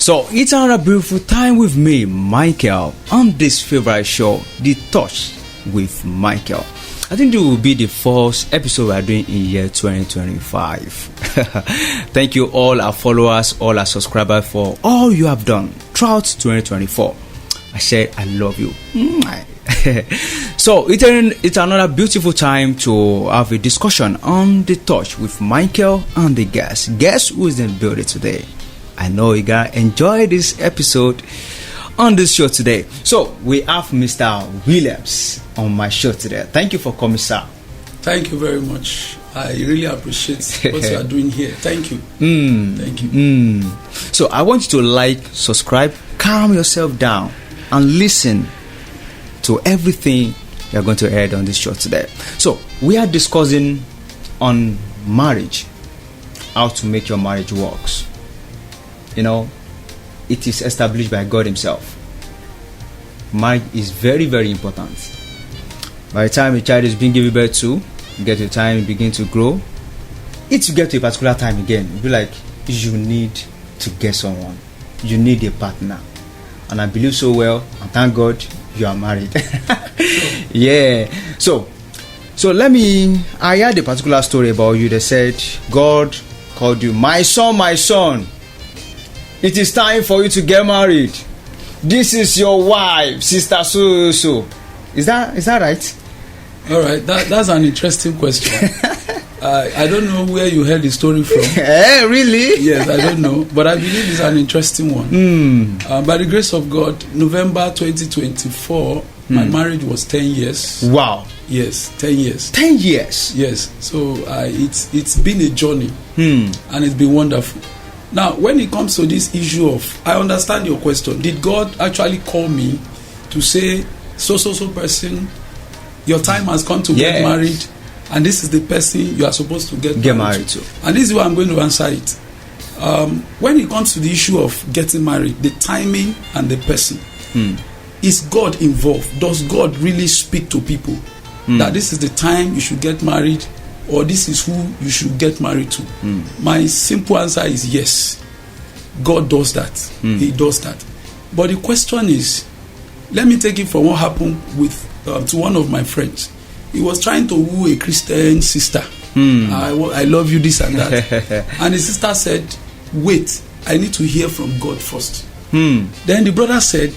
So it's another beautiful time with me, Michael, on this favorite show, The Touch with Michael. I think it will be the first episode we are doing in year 2025. Thank you all our followers, all our subscribers for all you have done throughout 2024. I said I love you. So it's another beautiful time to have a discussion on The Touch with Michael and the guest. Guess who is in the building today? I know you're gonna enjoy this episode on this show today. So we have Mr. Williams on my show today. Thank you for coming, sir. Thank you very much. I really appreciate what you are doing here. Thank you. Thank you. So I want you to like, subscribe, calm yourself down, and listen to everything you're going to hear on this show today. So we are discussing on marriage, how to make your marriage works. You know, it is established by God himself. Marriage is very, very important. By the time a child is being given birth to, you get to a time it begins to grow. It's to get to a particular time again, you'll be like, you need to get someone. You need a partner. And I believe so well, and thank God you are married. Yeah. So I heard a particular story about you. They said God called you, my son, it is time for you to get married. This is your wife, sister so. Is that right? All right, that's an interesting question. I don't know where you heard the story from. Really? Yes, I don't know, but I believe it's an interesting one. By the grace of God, November 2024, my marriage was 10 years. Wow. Yes, 10 years. 10 years? Yes. So it's been a journey, and it's been wonderful. Now, when it comes to this issue of, I understand your question. Did God actually call me to say, so person, your time has come to get married, and this is the person you are supposed to get married to? And this is why I'm going to answer it. When it comes to the issue of getting married, the timing and the person, is God involved? Does God really speak to people that this is the time you should get married, or this is who you should get married to? My simple answer is yes. God does that. He does that. But the question is, let me take it from what happened with to one of my friends. He was trying to woo a Christian sister. I love you, this and that. And the sister said, wait, I need to hear from God first. Then the brother said,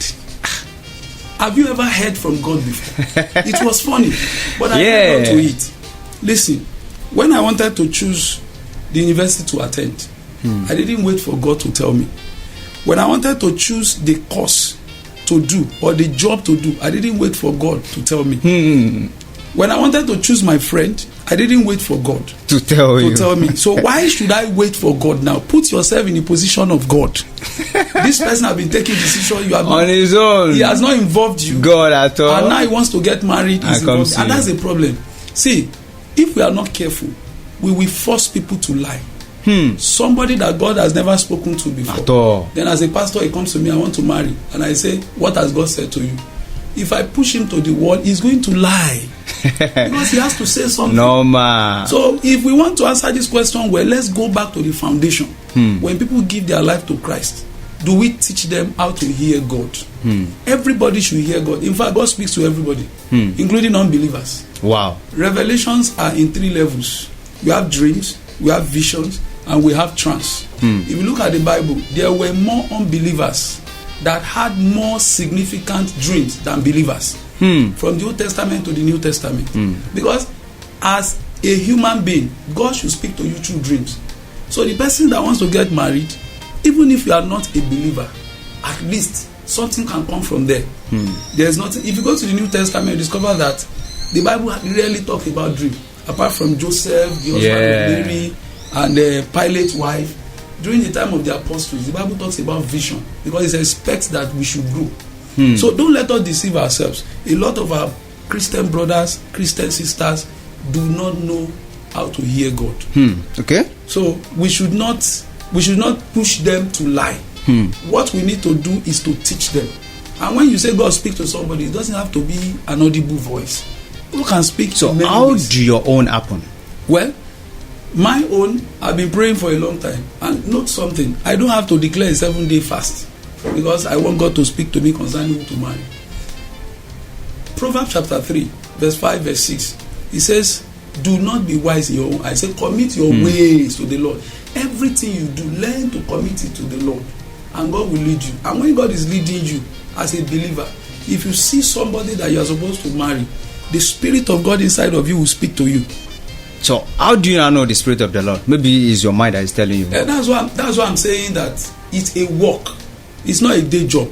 have you ever heard from God before? It was funny, but I held on to it. Listen, when I wanted to choose the university to attend, I didn't wait for God to tell me. When I wanted to choose the course to do or the job to do, I didn't wait for God to tell me. When I wanted to choose my friend, I didn't wait for God to tell me. So why should I wait for God now? Put yourself in the position of God. This person has been taking decision. You have on his own. He has not involved you. God at all. And now he wants to get married. And that's a problem. See, if we are not careful, we will force people to lie. Somebody that God has never spoken to before. At all. Then as a pastor, he comes to me, I want to marry. And I say, what has God said to you? If I push him to the wall, he's going to lie. Because he has to say something. No, man. So if we want to answer this question, well, let's go back to the foundation. When people give their life to Christ, do we teach them how to hear God? Everybody should hear God. In fact, God speaks to everybody, including unbelievers. Wow. Revelations are in 3 levels. We have dreams, we have visions, and we have trance. If you look at the Bible, there were more unbelievers that had more significant dreams than believers. From the Old Testament to the New Testament. Because as a human being, God should speak to you through dreams. So the person that wants to get married, even if you are not a believer, at least something can come from there. There's nothing. If you go to the New Testament, you discover that the Bible rarely talks about dream, apart from Joseph, the husband of Mary, and Pilate's wife. During the time of the apostles, the Bible talks about vision, because it expects that we should grow. So don't let us deceive ourselves. A lot of our Christian brothers, Christian sisters do not know how to hear God. Okay. So we should not push them to lie. What we need to do is to teach them. And when you say God speak to somebody, it doesn't have to be an audible voice. Who can speak to so many how ways. do your own happen? Well, My own, I've been praying for a long time. And note something, I don't have to declare a 7-day fast because I want God to speak to me concerning who to marry. Proverbs chapter 3, verse 5, verse 6. It says, do not be wise in your own eyes. Say, commit your ways to the Lord. Everything you do, learn to commit it to the Lord. And God will lead you. And when God is leading you as a believer, if you see somebody that you are supposed to marry, the Spirit of God inside of you will speak to you. So how do you now know the Spirit of the Lord? Maybe it's your mind that is telling you. That's why I'm saying that it's a work. It's not a day job.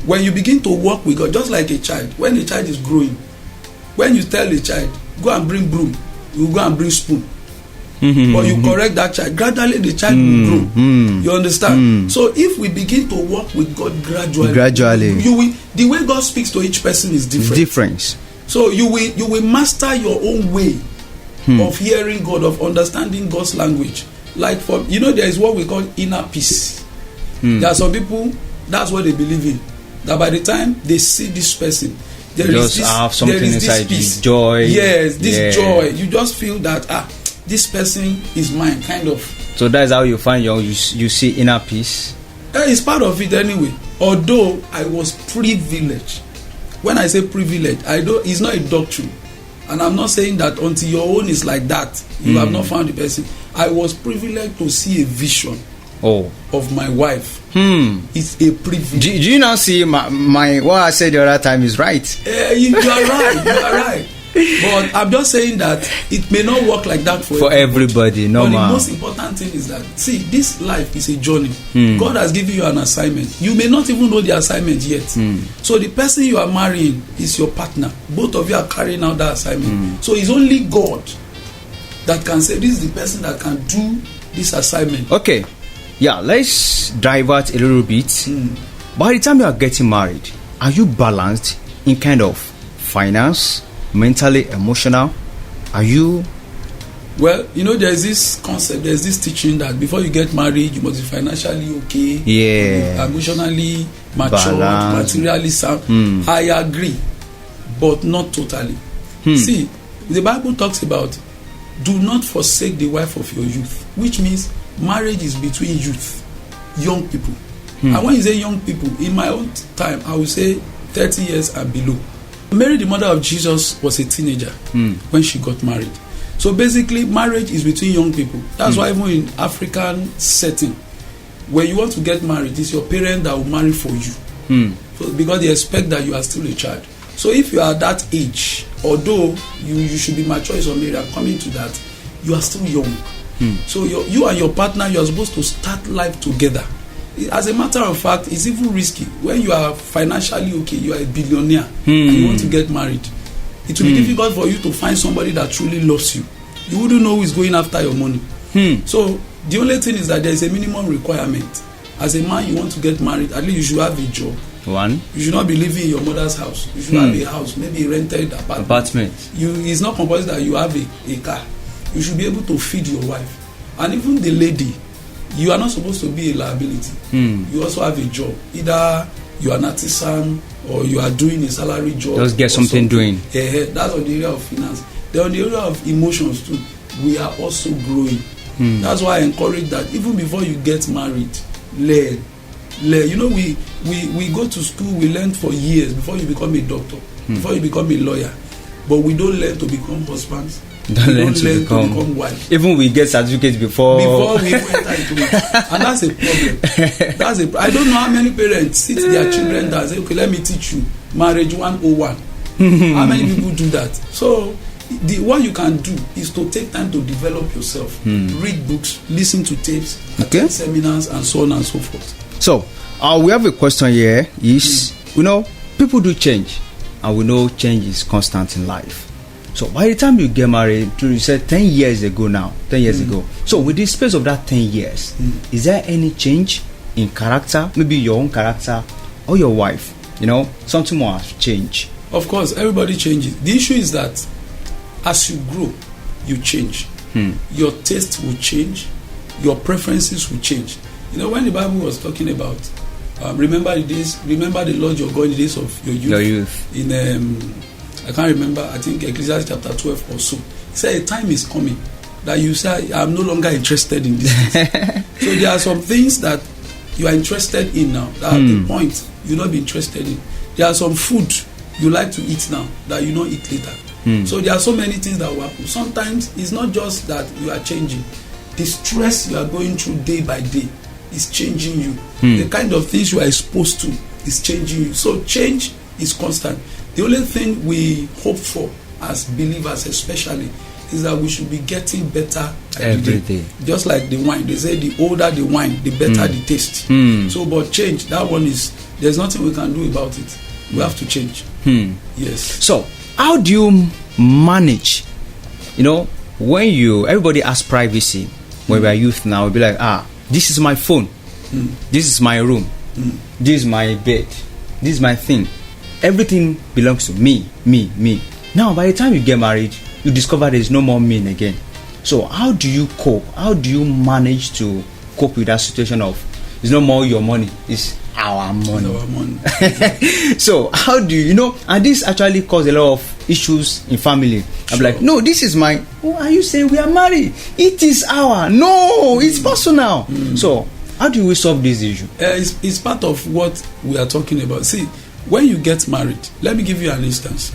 When you begin to work with God, just like a child, when a child is growing, when you tell a child, go and bring broom, you go and bring spoon. But you correct that child, gradually the child will grow. You understand? So if we begin to work with God gradually, you will, the way God speaks to each person is different. So you will master your own way of hearing God, of understanding God's language. Like for there is what we call inner peace. There are some people, that's what they believe in. That by the time they see this person, there is this peace. Joy. Yes, this joy. You just feel that this person is mine, kind of. So that's how you find you see inner peace. It's part of it anyway. Although I was privileged. When I say privileged, it's not a doctrine. And I'm not saying that until your own is like that, you have not found the person. I was privileged to see a vision of my wife. It's a privilege. Do you now see my what I said the other time is right? You are right. You are right. But I'm just saying that it may not work like that for everybody. No, but the most important thing is that, see, this life is a journey. God has given you an assignment. You may not even know the assignment yet. So the person you are marrying is your partner. Both of you are carrying out that assignment. So it's only God that can say, this is the person that can do this assignment. Okay. Yeah, let's divert a little bit. By the time you are getting married, are you balanced in kind of finance, mentally, emotional? Are you? Well, there's this concept, there's this teaching that before you get married, you must be financially okay, emotionally mature, materially sound. I agree, but not totally. See, the Bible talks about do not forsake the wife of your youth, which means marriage is between youth, young people. And when you say young people, in my own time, I would say 30 years and below. Mary, the mother of Jesus, was a teenager when she got married. So basically, marriage is between young people. That's why even in African setting, when you want to get married, it's your parent that will marry for you. So, because they expect that you are still a child. So if you are that age, although you should be mature in some area, coming to that, you are still young. So you and your partner, you are supposed to start life together. As a matter of fact, it's even risky. When you are financially okay, you are a billionaire, and you want to get married, it will be difficult for you to find somebody that truly loves you. You wouldn't know who is going after your money. So the only thing is that there is a minimum requirement. As a man, you want to get married, at least you should have a job. One. You should not be living in your mother's house. You should have a house, maybe a rented apartment. It's not compulsory that you have a car. You should be able to feed your wife. And even the lady, you are not supposed to be a liability. You also have a job. Either you are an artisan or you are doing a salary job. Just get something doing. That's on the area of finance. Then on the area of emotions too, we are also growing. That's why I encourage that even before you get married, learn. We go to school, we learn for years before you become a doctor, before you become a lawyer. But we don't learn to become husbands. Don't learn to become wives. Even we get certificates before we enter into it. And that's a problem. I don't know how many parents sit their children down and say, okay, let me teach you marriage 101. How many people do that? So what you can do is to take time to develop yourself. Read books, listen to tapes, attend seminars, and so on and so forth. So we have a question here is, people do change, and we know change is constant in life. So by the time you get married, you said 10 years ago now, 10 years ago. So with the space of that 10 years, is there any change in character? Maybe your own character or your wife? Something more has changed. Of course, everybody changes. The issue is that as you grow, you change. Your taste will change. Your preferences will change. When the Bible was talking about remember the Lord your God in the days of your youth. In I can't remember, I think Ecclesiastes chapter 12 or so. He said a time is coming that you say, I'm no longer interested in this. So there are some things that you are interested in now that at the point you'll not be interested in. There are some food you like to eat now that you don't eat later. So there are so many things that will happen. Sometimes it's not just that you are changing. The stress you are going through day by day is changing you. The kind of things you are exposed to is changing you. So change is constant. The only thing we hope for as believers especially is that we should be getting better every day. Just like the wine, they say the older the wine, the better the taste. So but change, that one is, there's nothing we can do about it. We have to change. Yes. So how do you manage, when everybody has privacy? When we are youth now, we'll be like, this is my phone, this is my room, this is my bed, this is my thing. Everything belongs to me. Now by the time you get married, you discover there is no more me again. So how do you cope? How do you manage to cope with that situation of it's no more your money, it's our money? It's our money. So how do you, and this actually cause a lot of issues in family. I'm like, no, this is my, are you saying we are married? It is our, no, it's personal. So how do we solve this issue? It's part of what we are talking about. See, when you get married, let me give you an instance.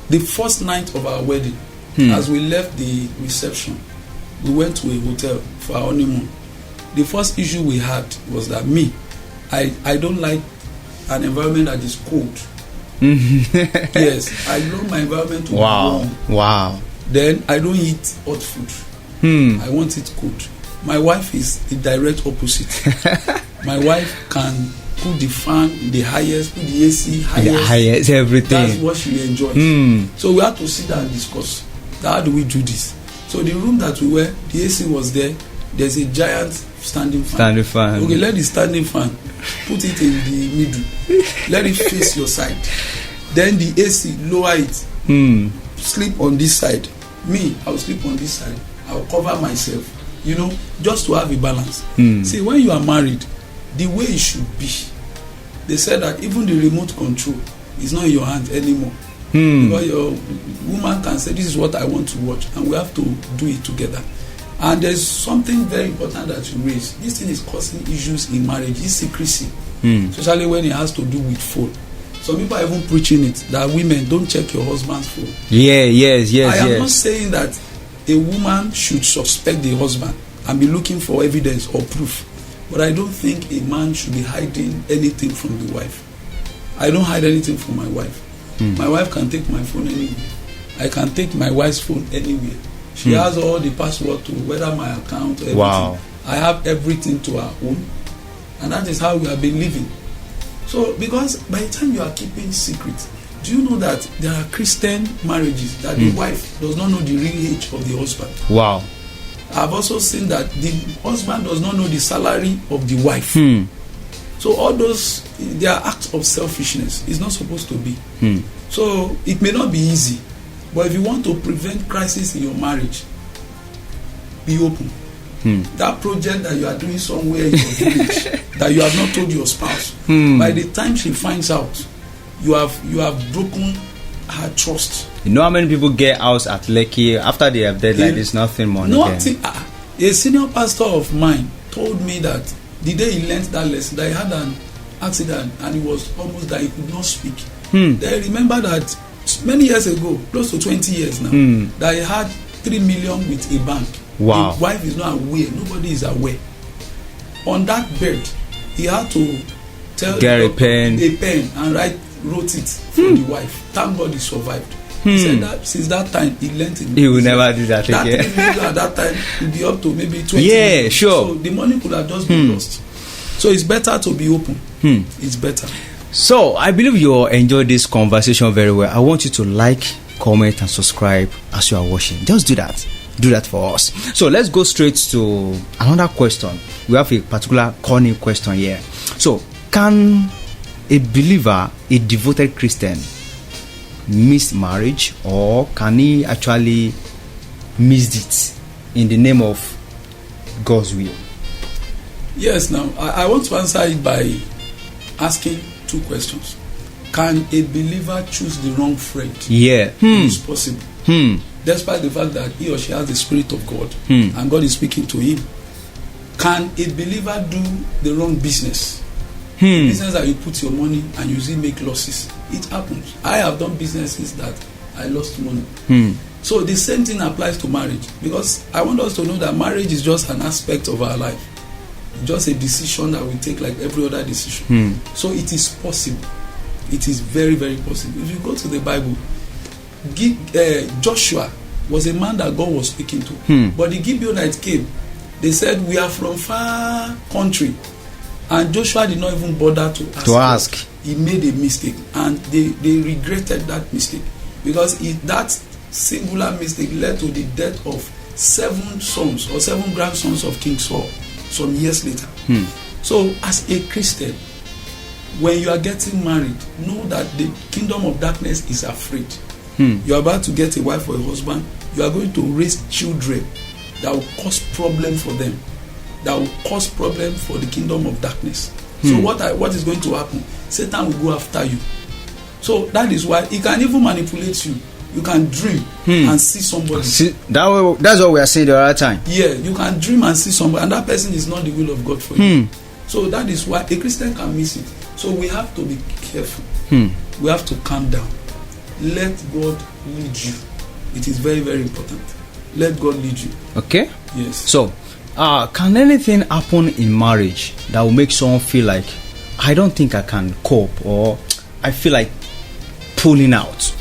The first night of our wedding, as we left the reception, we went to a hotel for our honeymoon. The first issue we had was that I don't like an environment that is cold. Yes, I love my environment to be warm. Wow. Then I don't eat hot food. I want it cold. My wife is the direct opposite. My wife can put the fan in the highest, put the AC highest, everything. That's what she enjoys. So we had to sit down and discuss how do we do this. So the room that we were, the AC was there. There's a giant standing fan. Okay, let the standing fan, put it in the middle. Let it face your side. Then the AC, lower it. Sleep on this side. Me, I'll sleep on this side. I'll cover myself. Just to have a balance. See, when you are married, the way it should be, they said that even the remote control is not in your hands anymore. Because your woman can say, this is what I want to watch, and we have to do it together. And there's something very important that you raise. This thing is causing issues in marriage. It's secrecy, especially when it has to do with phone. Some people are even preaching it, that women don't check your husband's phone. Yes. I am not saying that a woman should suspect the husband and be looking for evidence or proof. But I don't think a man should be hiding anything from the wife. I don't hide anything from my wife. My wife can take my phone anywhere. I can take my wife's phone anywhere. She has all the password to whether my account, everything. Wow. I have everything to her own. And that is how we have been living. So, because by the time you are keeping secret, do you know that there are Christian marriages that the wife does not know the real age of the husband? Wow. I've also seen that the husband does not know the salary of the wife. So all those, they are acts of selfishness. It's not supposed to be. So it may not be easy, but if you want to prevent crisis in your marriage, be open. That project that you are doing somewhere in your village that you have not told your spouse, by the time she finds out, you have broken her trust. You know how many people get house at Lekki after they have dead like this, nothing more. Nothing. A senior pastor of mine told me that the day he learned that lesson, that he had an accident and he was almost that he could not speak. They remember that many years ago, close to 20 years now, that he had 3 million with a bank. Wow. The wife is not aware. Nobody is aware. On that bed, he had to get a pen and wrote it for the wife. Thank God he survived. He said that since that time he learned it. He will never do that again. At that time will be up to maybe 20 million. Sure. So the money could have just been lost. So it's better to be open. It's better. So I believe you enjoyed this conversation very well. I want you to like, comment and subscribe as you are watching. Just do that. Do that for us. So let's go straight to another question. We have a particular corny question here. So can a believer, a devoted Christian, miss marriage, or can he actually miss it in the name of God's will? Yes. Now I want to answer it by asking 2 questions. Can a believer choose the wrong friend? Yeah. It's possible. despite the fact that he or she has the Spirit of God and God is speaking to him. Can a believer do the wrong business? Business that you put your money and you see make losses. It happens. I have done businesses that I lost money. So the same thing applies to marriage, because I want us to know that marriage is just an aspect of our life. Just a decision that we take like every other decision. So it is possible. It is very, very possible. If you go to the Bible, Joshua was a man that God was speaking to. But the Gibeonites came. They said, we are from far country. And Joshua did not even bother to ask. He made a mistake. And they regretted that mistake. Because that singular mistake led to the death of 7 sons or 7 grandsons of King Saul some years later. So as a Christian, when you are getting married, know that the kingdom of darkness is afraid. You are about to get a wife or a husband. You are going to raise children that will cause problem for them, that will cause problem for the kingdom of darkness. So what is going to happen? Satan will go after you. So that is why he can even manipulate you. You can dream and see somebody. That's what we are saying the other time. Yeah, you can dream and see somebody, and that person is not the will of God for you. So that is why a Christian can miss it. So we have to be careful. We have to calm down. Let God lead you. It is very, very important. Let God lead you. Okay. Yes. So, can anything happen in marriage that will make someone feel like, I don't think I can cope, or I feel like pulling out?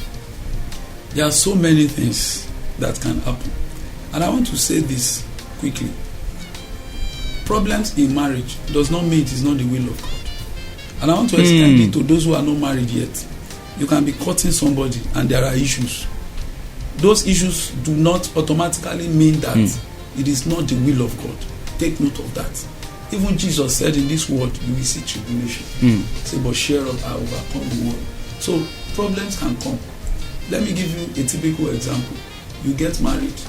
There are so many things that can happen. And I want to say this quickly. Problems in marriage does not mean it is not the will of God. And I want to extend it to those who are not married yet. You can be courting somebody and there are issues. Those issues do not automatically mean that it is not the will of God. Take note of that. Even Jesus said, in this world you will see tribulation. Say, but share up, I overcome the world. So problems can come. Let me give you a typical example. You get married,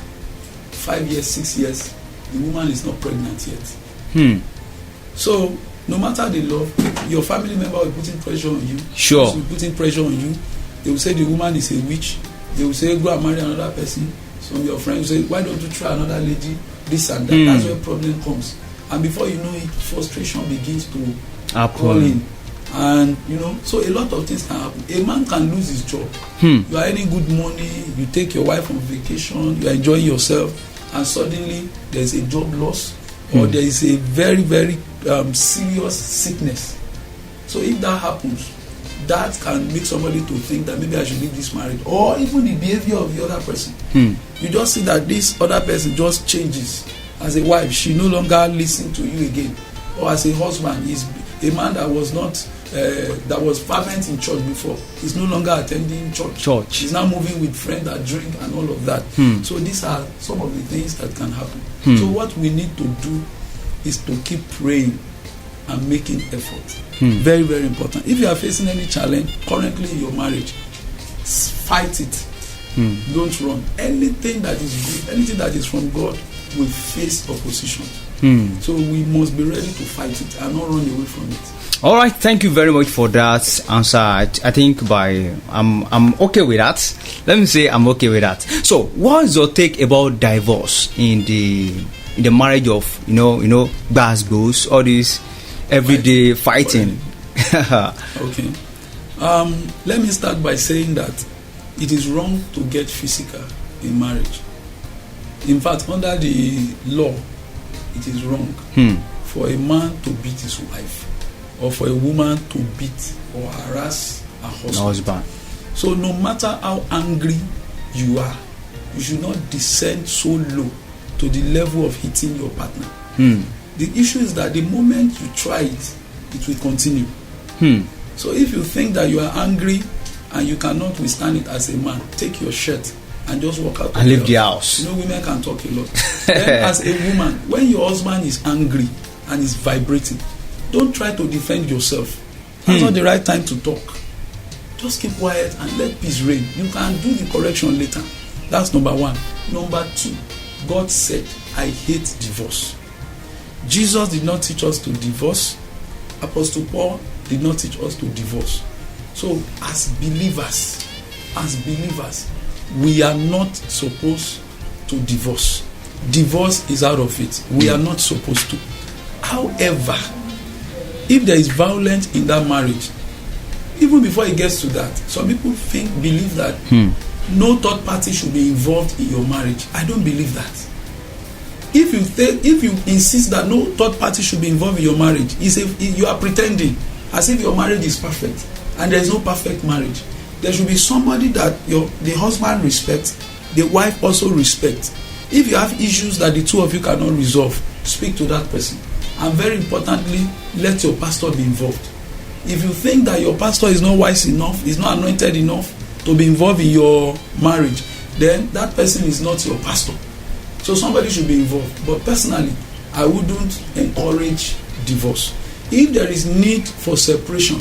5 years, 6 years, the woman is not pregnant yet. So no matter the love, your family member will be putting pressure on you. Sure. Will be putting pressure on you. They will say the woman is a witch. They will say, go and marry another person. Some of your friends will say, why don't you try another lady? This and that. That's where problem comes. And before you know it, frustration begins to call in. And so a lot of things can happen. A man can lose his job. You are earning good money, you take your wife on vacation, you are enjoying yourself, and suddenly there is a job loss, or there is a very, very serious sickness. So if that happens, that can make somebody to think that maybe I should leave this marriage, or even the behavior of the other person. You just see that this other person just changes. As a wife, she no longer listens to you again, or as a husband, he's a man that was not that was fervent in church before, he's no longer attending church. He's now moving with friends that drink and all of that. So these are some of the things that can happen. So what we need to do is to keep praying and making effort. Very, very important. If you are facing any challenge currently in your marriage, fight it. Don't run. Anything that is good, anything that is from God will face opposition. So we must be ready to fight it and not run away from it. All right, thank you very much for that answer. I think I'm okay with that. Let me say I'm okay with that. So, what is your take about divorce in the marriage of goes all this everyday fighting? Okay. Let me start by saying that it is wrong to get physical in marriage. In fact, under the law, it is wrong for a man to beat his wife, or for a woman to beat or harass a husband. So no matter how angry you are, you should not descend so low to the level of hitting your partner. The issue is that the moment you try it, it will continue. So if you think that you are angry and you cannot withstand it as a man, take your shirt and just walk out and leave the house. Women can talk a lot. Then as a woman, when your husband is angry and is vibrating, don't try to defend yourself. That's not the right time to talk. Just keep quiet and let peace reign. You can do the correction later. That's number one. Number two, God said, I hate divorce. Jesus did not teach us to divorce. Apostle Paul did not teach us to divorce. So as believers, we are not supposed to divorce. Divorce is out of it. We are not supposed to. However, if there is violence in that marriage, even before it gets to that, some people believe that no third party should be involved in your marriage. I don't believe that. If you insist that no third party should be involved in your marriage, you are pretending as if your marriage is perfect, and there is no perfect marriage. There should be somebody that the husband respects, the wife also respects. If you have issues that the two of you cannot resolve, speak to that person. And very importantly, let your pastor be involved. If you think that your pastor is not wise enough, is not anointed enough to be involved in your marriage, then that person is not your pastor. So somebody should be involved. But personally, I wouldn't encourage divorce. If there is need for separation,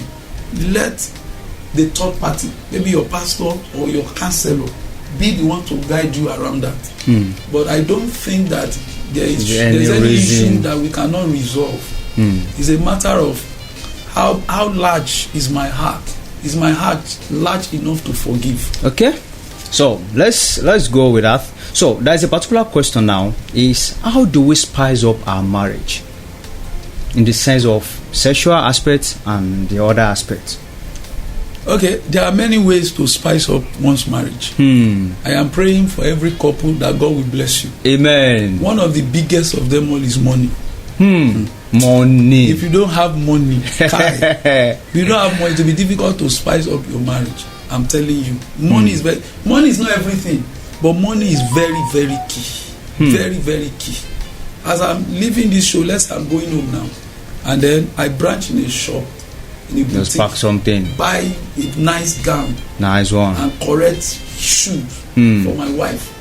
let the third party, maybe your pastor or your counselor, be the one to guide you around that. But I don't think that there's any issue that we cannot resolve. It's a matter of how large is my heart. Is my heart large enough to forgive? Okay, so let's go with that. So there's a particular question now: is how do we spice up our marriage in the sense of sexual aspects and the other aspects? Okay, there are many ways to spice up one's marriage. I am praying for every couple that God will bless you. Amen. One of the biggest of them all is money. Money. If you don't have money, you don't have money, it will be difficult to spice up your marriage. I'm telling you, money is not everything, but money is very, very key. Very, very key. As I'm leaving this show, I'm going home now, and then I branch in a shop, in a boutique, just pack something, buy a nice gown, nice one, and correct shoes for my wife.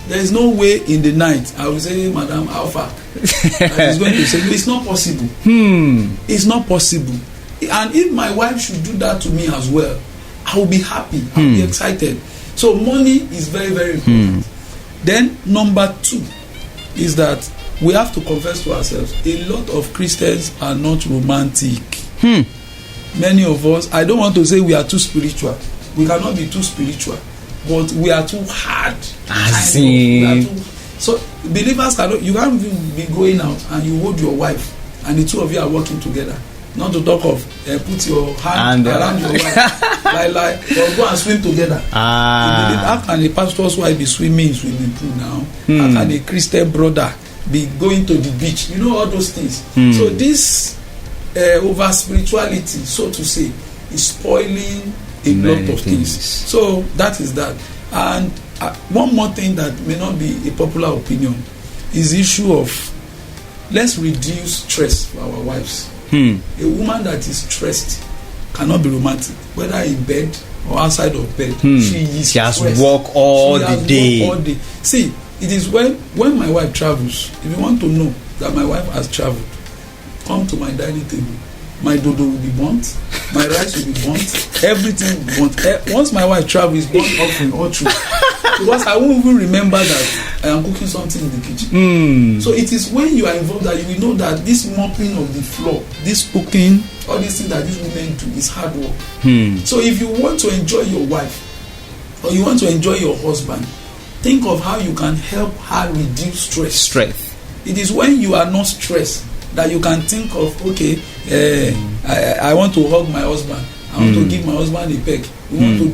There is no way in the night I will say, Madam Alpha, and he's going to say, no, it's not possible. It's not possible. And if my wife should do that to me as well, I will be happy. I will be excited. So money is very, very important. Then number 2 is that we have to confess to ourselves, a lot of Christians are not romantic. Many of us, I don't want to say we are too spiritual. We cannot be too spiritual, but we are too hard. So believers cannot. You can't even be going out and you hold your wife and the two of you are working together. Not to talk of put your hand around your wife, like or go and swim together. How can a pastor's wife be swimming in swimming pool now? How can a Christian brother be going to the beach? You know all those things. So this over spirituality, so to say, is spoiling a lot of things. So that is that. And one more thing that may not be a popular opinion is the issue of let's reduce stress for our wives. A woman that is stressed cannot be romantic, whether in bed or outside of bed. She has work all the day. See, it is when my wife travels. If you want to know that my wife has traveled, come to my dining table. My dodo will be burnt, my rice will be burnt, everything will be burnt. Once my wife travels, burnt offering all through. Because I won't even remember that I am cooking something in the kitchen. So it is when you are involved that you will know that this mopping of the floor, this cooking, all these things that these women do is hard work. So if you want to enjoy your wife or you want to enjoy your husband, think of how you can help her reduce stress. It is when you are not stressed that you can think of, okay, I want to hug my husband. I want to give my husband a peck.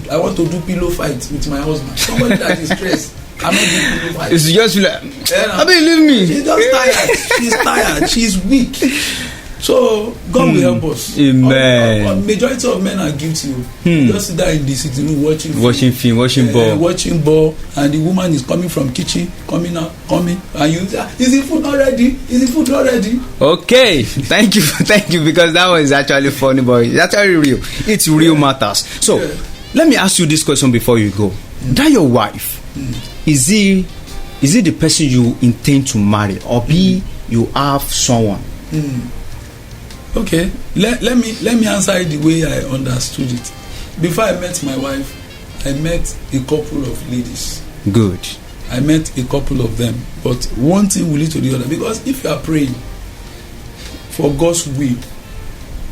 I want to do pillow fight with my husband. Somebody that is stressed cannot do pillow fight. It's just like, I believe me. She's just tired. She's tired. She's weak. So God will help us. Amen. Majority of men are guilty. Just sit there in the sitting room watching ball, and the woman is coming from kitchen, coming out, and you say, is the food not ready? Is the food not ready? Okay, thank you, because that was actually funny, but it's actually real. It's real matters. So let me ask you this question before you go. That your wife, is he the person you intend to marry, or you have someone? Okay, let me answer it the way I understood it. Before I met my wife, I met a couple of ladies. Good. I met a couple of them, but one thing will lead to the other. Because if you are praying for God's will,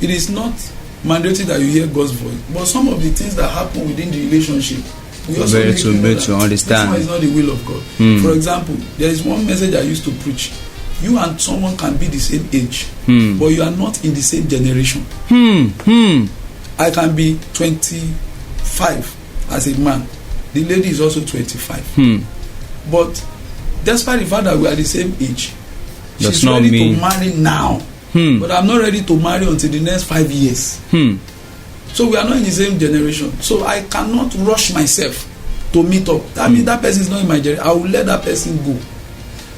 it is not mandatory that you hear God's voice. But some of the things that happen within the relationship We also need to know that understand. this one is not the will of God. For example, there is one message I used to preach. You and someone can be the same age, but you are not in the same generation. I can be 25 as a man. The lady is also 25. But despite the fact that we are the same age, she's ready to marry now. But I'm not ready to marry until the next 5 years. So we are not in the same generation. So I cannot rush myself to meet up. That means that person is not in my generation. I will let that person go.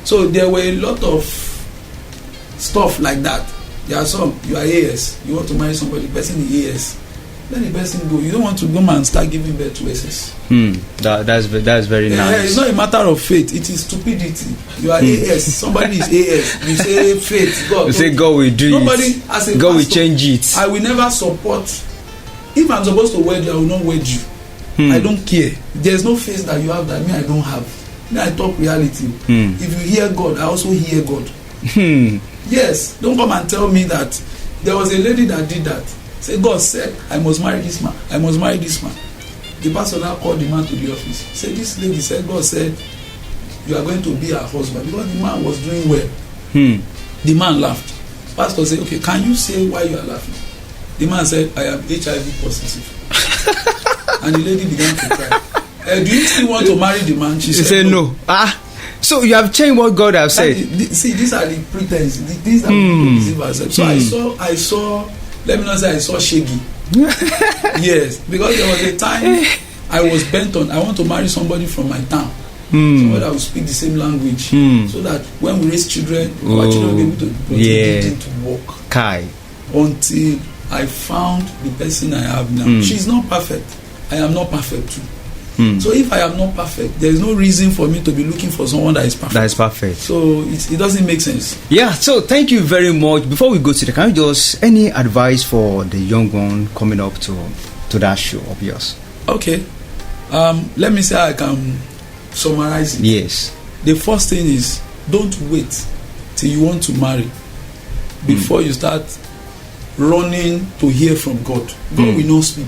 So there were a lot of stuff like that. There are some, you are AS, you want to marry somebody, the person is AS. Let the person go. You don't want to go and start giving birth to SS. That's very nice. It's not a matter of faith. It is stupidity. You are AS. Somebody is AS. You say faith. God. You say God will do nobody, it. As a God pastor, will change it. I will never support. If I'm supposed to wed you, I will not wed you. I don't care. There's no face that you have that me I don't have. Me I talk reality. If you hear God, I also hear God. Yes. Don't come and tell me that there was a lady that did that. Say God said I must marry this man. I must marry this man. The pastor now called the man to the office. Say this lady said God said you are going to be her husband, because the man was doing well. The man laughed. Pastor said, okay, can you say why you are laughing? The man said, I am HIV positive. And the lady began to cry. Do you still want to marry the man? She said no. So you have changed what God has said. See, these are the pretense. These are the deceive ourselves. So I saw. Let me not say I saw shaggy. Yes, because there was a time I was bent on. I want to marry somebody from my town. Somebody that will speak the same language, so that when we raise children, our children will be able to begin to walk. Until I found the person I have now. She's not perfect. I am not perfect too. So if I am not perfect, there is no reason for me to be looking for someone that is perfect. That is perfect. So it doesn't make sense. Yeah. So thank you very much. Before we go to the, can you just any advice for the young one coming up to that show of yours? Okay. Let me say I can summarize it. Yes. The first thing is, don't wait till you want to marry before you start running to hear from God. God will not speak.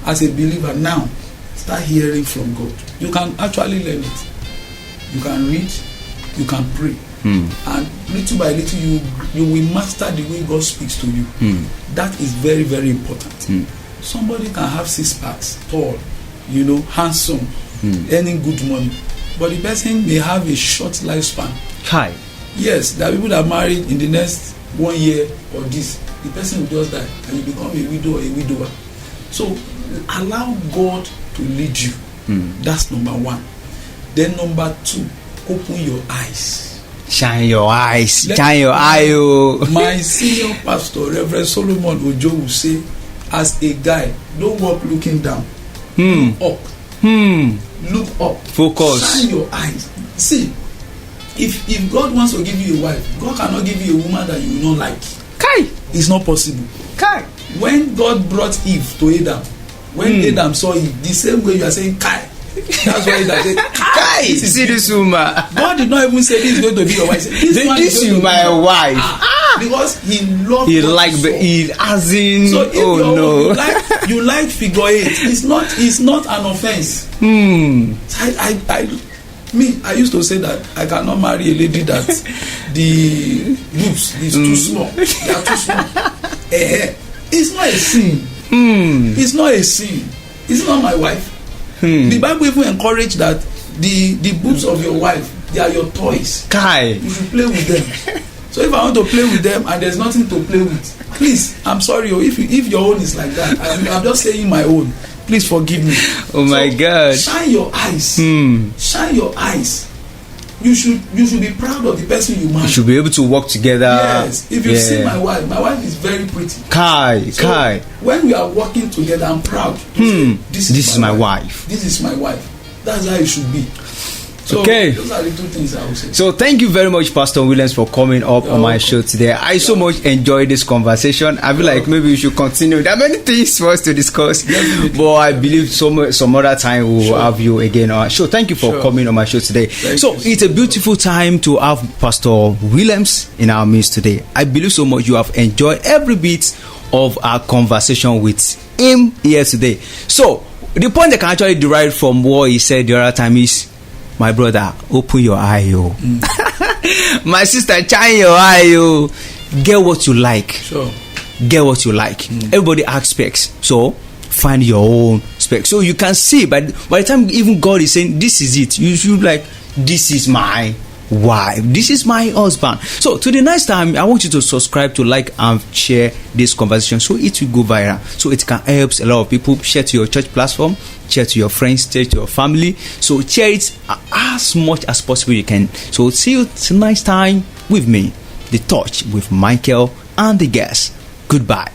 As a believer now, start hearing from God. You can actually learn it. You can read, you can pray, and little by little you will master the way God speaks to you. That is very, very important. Somebody can have 6 packs, tall, handsome, earning good money, but the person may have a short lifespan. Yes, there are people that are married in the next 1 year or this. The person will just die and you become a widow or a widower. So allow God to lead you. That's number 1. Then number 2, open your eyes. Shine your eyes. Shine your eye. My senior pastor, Reverend Solomon Ojo, will say, as a guy, don't walk looking down. Look up. Look up. Focus. Shine your eyes. See, if God wants to give you a wife, God cannot give you a woman that you will not like. It's not possible. When God brought Eve to Adam, when Adam saw Eve, the same way you are saying Kai. That's why he said Kai. See this woman. God did not even say this is going to be your wife. This is my wife. Because he loved. He liked he as in. So if you like figure 8, it's not an offense. I used to say that I cannot marry a lady that the boobs is too small. They are too small. It's not a sin. It's not a sin. It's not my wife. The Bible even encourage that the boobs of your wife, they are your toys. You should play with them. So if I want to play with them and there's nothing to play with, please, I'm sorry. If your own is like that, I'm just saying my own. Please forgive me. My God. Shine your eyes. Shine your eyes. You should be proud of the person you marry. You should be able to work together. Yes. If you see my wife is very pretty. When we are working together, I'm proud. This is my wife. This is my wife. That's how it should be. So those are the 2 things I would say. So thank you very much, Pastor Williams, for coming up on my show today. I so much enjoyed this conversation. I feel like maybe we should continue. There are many things for us to discuss, but I believe some other time we will have you again on our show. Thank you for coming on my show today. It's a beautiful time to have Pastor Williams in our midst today. I believe so much you have enjoyed every bit of our conversation with him here today. So the point I can actually derive from what he said the other time is, my brother, open your eye, yo. My sister, shine your eye, yo. Get what you like. Sure. Get what you like. Everybody has specs, so find your own specs, so you can see. But by the time even God is saying this is it, you should like, this is my wife, this is my husband. So to the next time, I want you to subscribe, to like and share this conversation, so it will go viral, so it can help a lot of people. Share to your church platform, share to your friends, share to your family. So share it as much as possible you can. So see you till next time with me, The Touch with Michael and the guest. Goodbye.